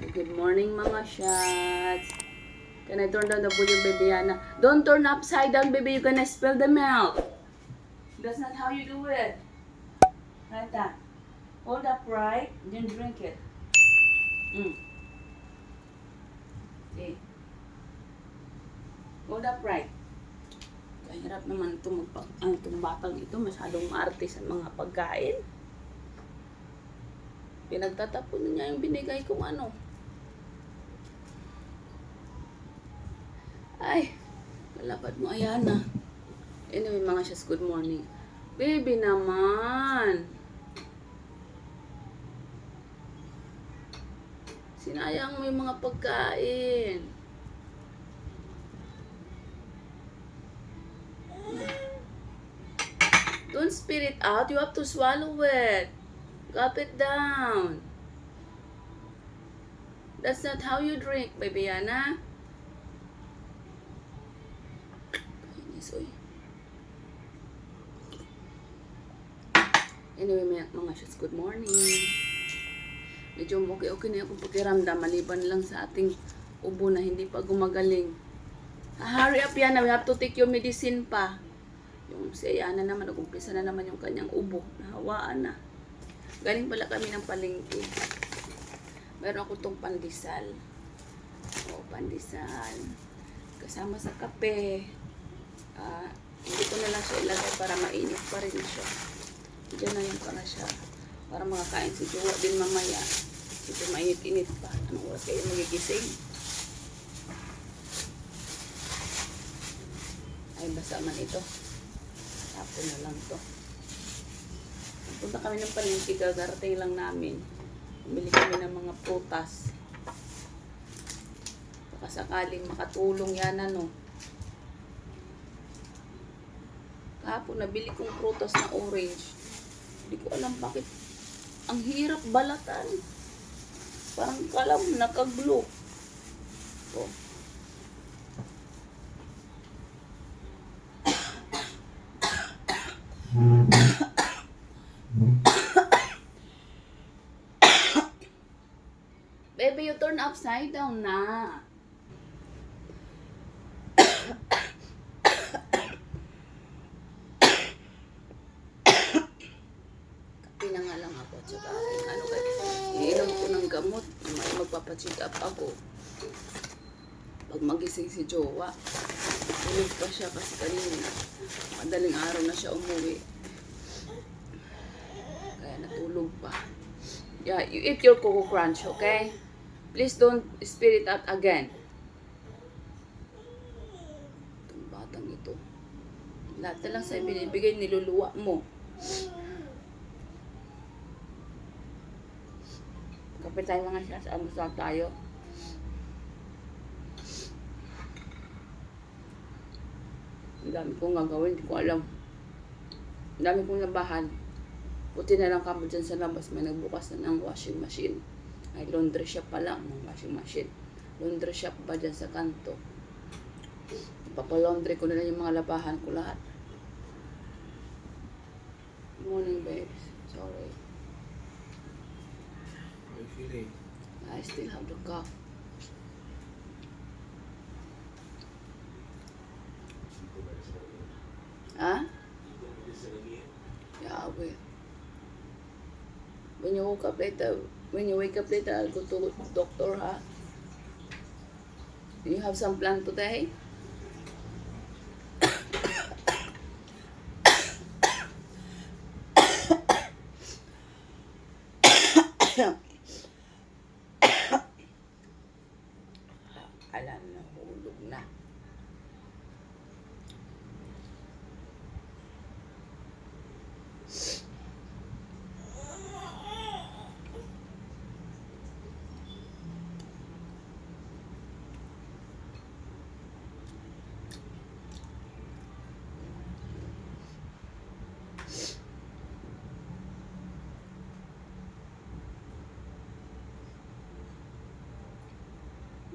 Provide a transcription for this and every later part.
Good morning mga shots. Can I turn down the volume, baby Yana? Don't turn upside down, baby. You're gonna spill the milk. That's not how you do it. Like that. Hold upright, then drink it. Okay. Hold upright. Kahirap naman itong batang ito. Masyadong maarte sa mga pagkain. Pinagtatapon na niya yung binigay kong ano. Ay, malapad mo, Ayana. Anyway, mga shots, good morning. Baby naman. Sinayang mo yung mga pagkain. Don't spit it out. You have to swallow it. Gulp it down. That's not how you drink, baby Yana. Anyway, mga shots, good morning. Medyo okay na akong pakiramdam. Maliban lang sa ating ubo na hindi pa gumagaling. Hurry up, Yana. We have to take your medicine pa. Yung si Yana naman, nag-umpisa na naman yung kanyang ubo. Nahawaan na. Galing pala kami ng palengke. Meron ako tong pandesal. Pandesal. Kasama sa kape. Hindi ko na lang siya ilagay para mainit pa rin siya. Diyan na yung para siya. Para makakain si Jowa din mamaya. Ito mainit-init pa. Anong oras kayo magigising? Ay, basa man ito. Tapon na lang to. Punta kami ng palengke. Gagarating lang namin. Bumili kami ng mga prutas. Baka sakaling makatulong yan, ano. Kahapon, nabili kong prutas na orange. Hindi ko alam bakit. Ang hirap balatan. Parang kalam, nakaglue. Oh. Baby, you turn upside down na. Kape na nga lang ako. Tsaka, iinom ko ng gamot. May magpapacheck up ako. Pag magising si Jowa, tulog pa siya kasi kanina. Madaling araw na siya umuwi. Kaya natulog pa. Yeah, you eat your Coco Crunch, okay? Please don't spit it out again. Itong batang ito. Lahat na lang sa binibigay, niluluwa mo. Kapit tayo mga siya, almusal tayo. Ang dami kong gagawin, hindi ko alam. Ang dami kong labahan. Puti na lang kamo dyan sa labas, may nagbukas na ng washing machine. Ay, laundry shop pa lang ng washing machine. Laundry shop pa dyan sa kanto. Papalaundry ko na lang yung mga labahan ko lahat. Good morning, babes. Sorry. How are you feeling? I still have the cough. Huh? Yeah, I will. When you wake up later, I'll go to doctor, huh? Do you have some plan today? Alam na, hulog na.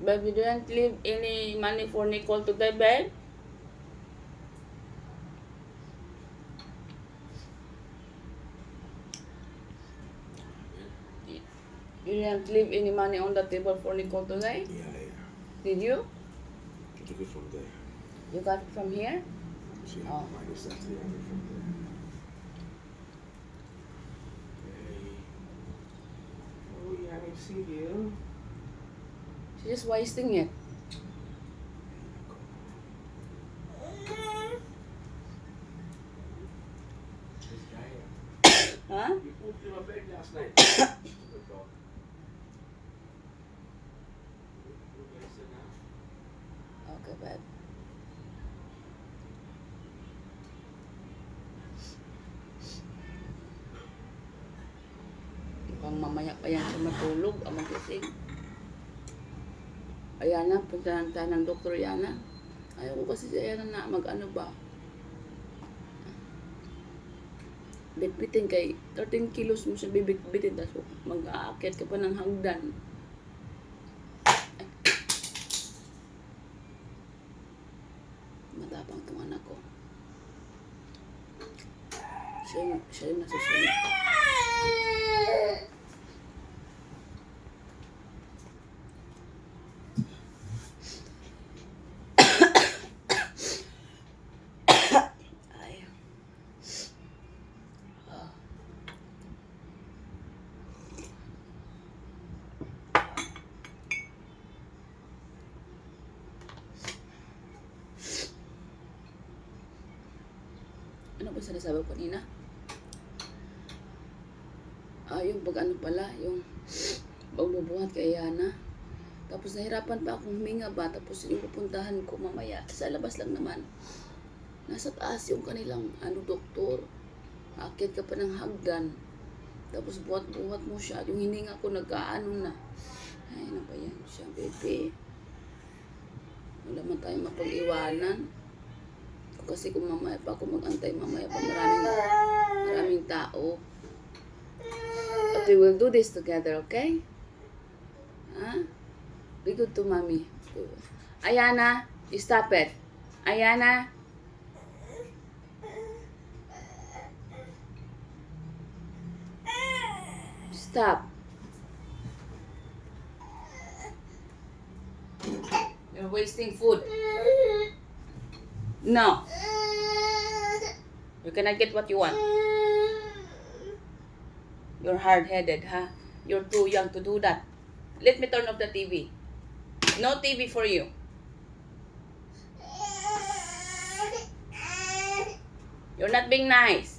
But we didn't leave any money for Nicole today, babe? You didn't leave any money on the table for Nicole today? Yeah, yeah. Did you? I took it from there. You got it from here? See, Oh. minus that 300 from there. Okay. Oh, yeah, I see you. She's just wasting it. This guy, Huh? you pooped in my bed last night. Okay, bad. Mukhang mamaya pa yan siya matulog o magising. Ayana, puntahan tayo ng Dr. Yana. Ayaw ko kasi si Ayana na mag-ano ba. Bitbitin kay 13 kilos mo siya bibit-bitin tapos mag-aakyat ka pa ng hagdan. Ay. Matapang itong anak ko. Siya yung nasusunod. Ay. Ano ba sinasabi ko kanina? Yung pag ano pala, yung pagbubuhat kay Yana. Tapos nahirapan pa akong huminga ba, tapos yung pupuntahan ko mamaya, sa labas lang naman. Nasa taas yung kanilang doktor. Akit ka pa ng hagdan. Tapos buhat-buhat mo siya. Yung hininga ko nag-aano na. Ay, ano ba yan siya, baby? Wala man tayo mapag-iwanan. Kasi kung mamaya pa ako mag-antay, mamaya pa maraming tao. But we will do this together, okay? Huh? Be good to mommy. Ayana, stop it. Ayana. Stop. You're wasting food. No. You cannot get what you want. You're hard-headed, huh? You're too young to do that. Let me turn off the TV. No TV for you. You're not being nice.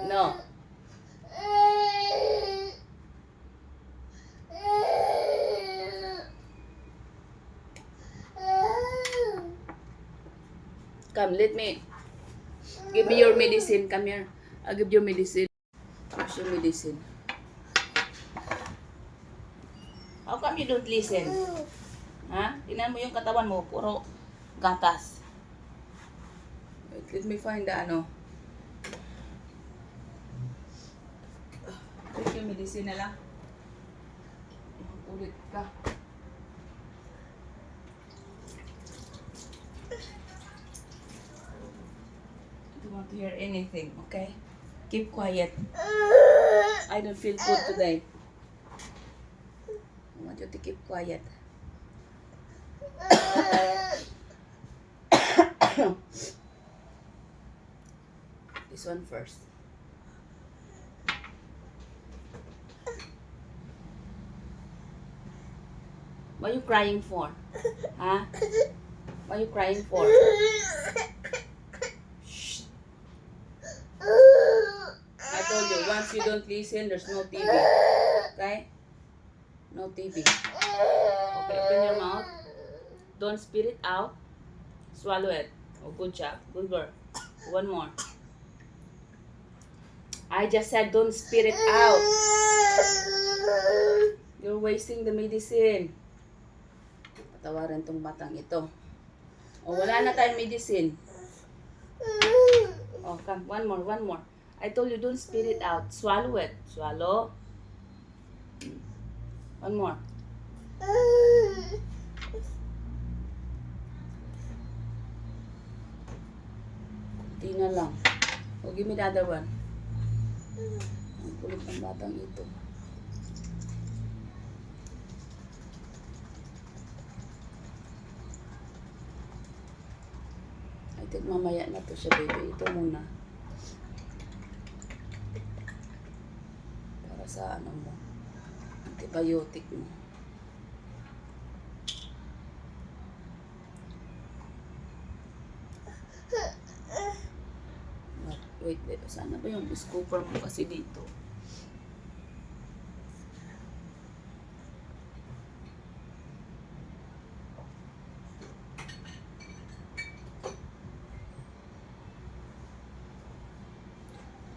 No. Come, let me. Give me your medicine. Come here. I'll give you medicine. Where's your medicine? How come you don't listen? Ha? Tingnan mo yung katawan mo. Puro gatas. Wait, let me find the ano. Take yung medicine na lang. Ulit ka. I don't want to hear anything, okay? Keep quiet. I don't feel good today. I want you to keep quiet. This one first. What are you crying for? Huh? What are you crying for? Shh. I told you, once you don't listen, there's no TV. Okay? No TV. Okay, open your mouth. Don't spit it out. Swallow it. Oh, good job. Good girl. One more. I just said don't spit it out. You're wasting the medicine. Patawarin tong batang ito. Oh, wala na tayong medicine. Oh, come. One more, one more. I told you don't spit it out. Swallow it. Swallow. One more. Kunti na lang. O, give me the other one. Ang kulit ng batang ito. I think mamaya na to siya, baby. Ito muna. Para sa ano mo. Antibiotic mo. Wait, sana ba yung scooper mo kasi dito?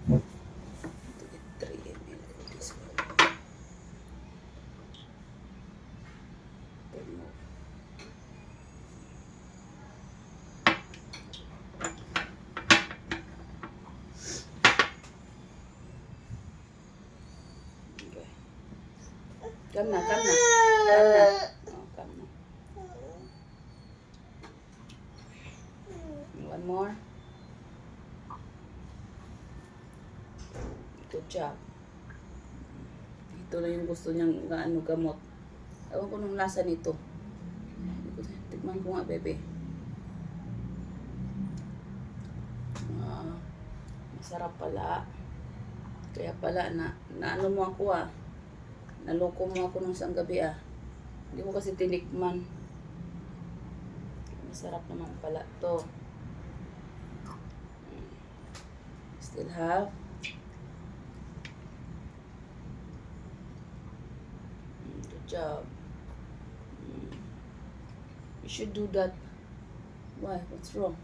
To get 3 ml for this one. Then more. Okay. Come na, come na. Come na. Oh, come na. One more. Good job. Ito na yung gusto niyang gamot. Ewan ko nung lasa nito. Tikman ko nga, bebe. Masarap pala. Kaya pala, ano mo ako naloko mo ako nung isang gabi Hindi ko kasi tinikman. Masarap naman pala to. Still have. Good job. You should do that. Why? What's wrong?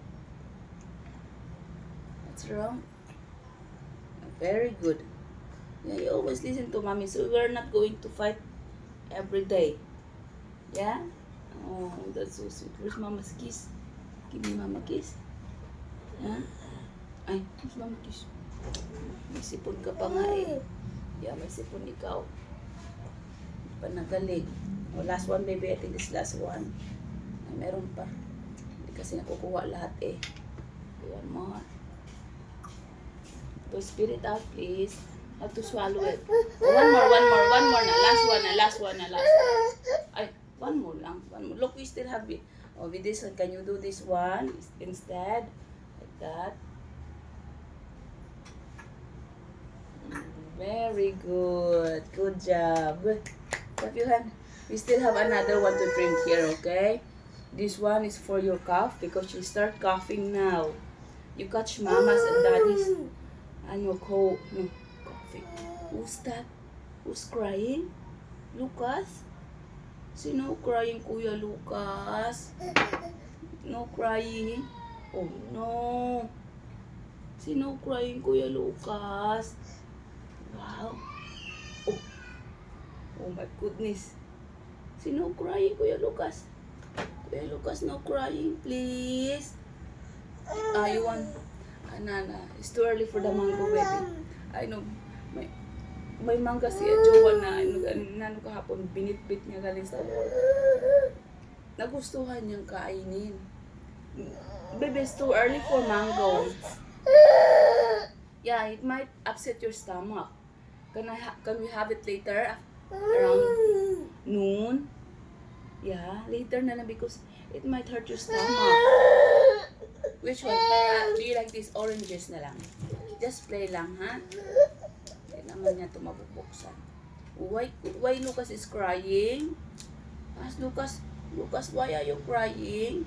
What's wrong? Very good. Yeah, you always listen to mommy. So we're not going to fight every day. Yeah? Oh, that's so sweet. Where's mama's kiss? Give me mama kiss. Yeah? Ay, where's mama kiss? May sipon ka pa nga Yeah, may sipon ikaw. Panagaling. Oh, last one, baby. I think this last one. Ay, meron pa. Hindi kasi nakukuha lahat Okay, one more. To spit it out, please. Have to swallow it. Oh, one more na. Last one. Ay, one more lang. One more. Look, we still have it. Oh, with this one, can you do this one instead? Like that. Very good. Good job. Clap your hand. We still have another one to drink here, okay? This one is for your cough because you start coughing now. You catch mama's and daddy's and your cold. No, coughing. Who's that? Who's crying? Lucas? Sino crying, Kuya Lucas? No crying? Oh no. Sino crying, Kuya Lucas? Wow. Oh my goodness. Sino crying, Kuya Lucas? Kuya Lucas, no crying, please. You want Nana, it's too early for the mango, baby. I know, may mangga si Jowa na ano kahapon, binitbit niya galing sa wall. Nagustuhan niyang kainin. Baby, it's too early for mango. Yeah, it might upset your stomach. Can we have it later? Around noon? Yeah, later na lang because it might hurt your stomach. Which one? Do you like these oranges na lang? Just play lang, ha? Hindi naman niya ito mabubuksan. Why Lucas is crying? Ask Lucas, why are you crying?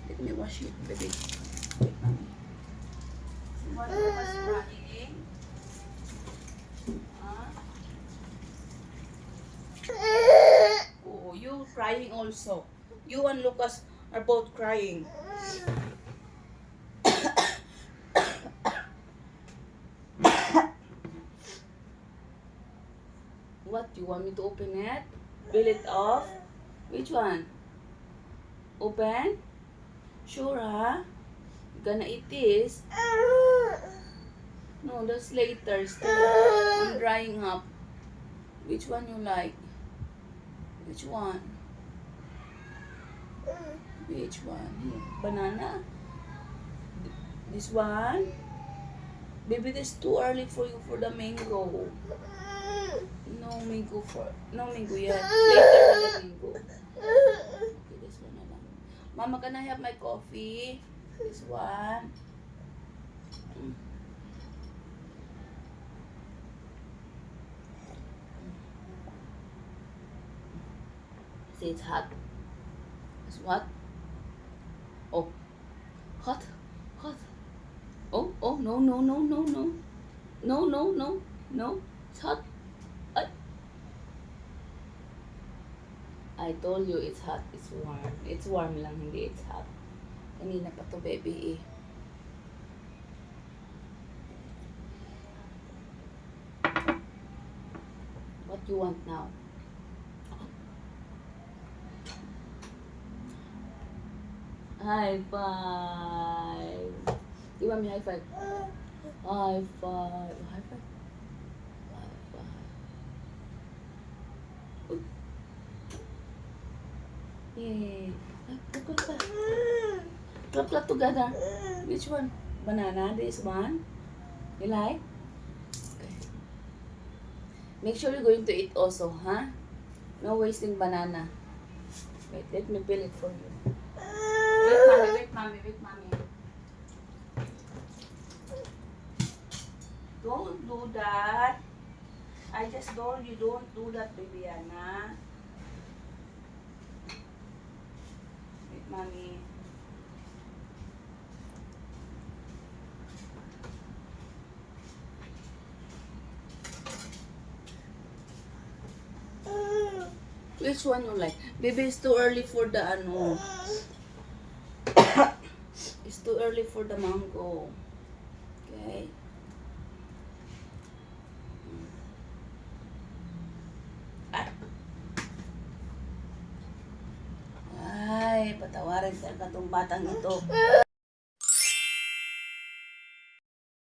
Let me wash it, baby. Wait, mommy. Why Lucas crying? Oh, you crying also. You and Lucas are both crying. What? You want me to open it? Peel it off? Which one? Open? Sure, huh? You gonna eat this? No, that's later. Still, I'm drying up. Which one you like? Which one? Which one? Here. Banana? This one? Baby, this too early for you for the mango. No mango yet. Later na the mango. Okay, this one na lang. Mama, can I have my coffee? This one. See, it's hot. It's what? Oh, hot, hot. Oh, no, no, no, no, no. No, no, no, no. It's hot. I told you it's hot, it's warm. It's warm lang, hindi it's hot. Kanina pa to, baby eh. What you want now? High five. Give me high five. High five. High five. High five. Uy. Yay. Look at that. Clap together. Which one? Banana. This one. You like? Okay. Make sure you're going to eat also, huh? No wasting banana. Wait, let me peel it for you. Wait, mommy. Don't do that. I just told you don't do that, baby Anna. Wait, mommy. Which one you like? Baby, it's too early for the ano. It's too early for the mango. Okay? Ay, patawarin talaga tong batang ito.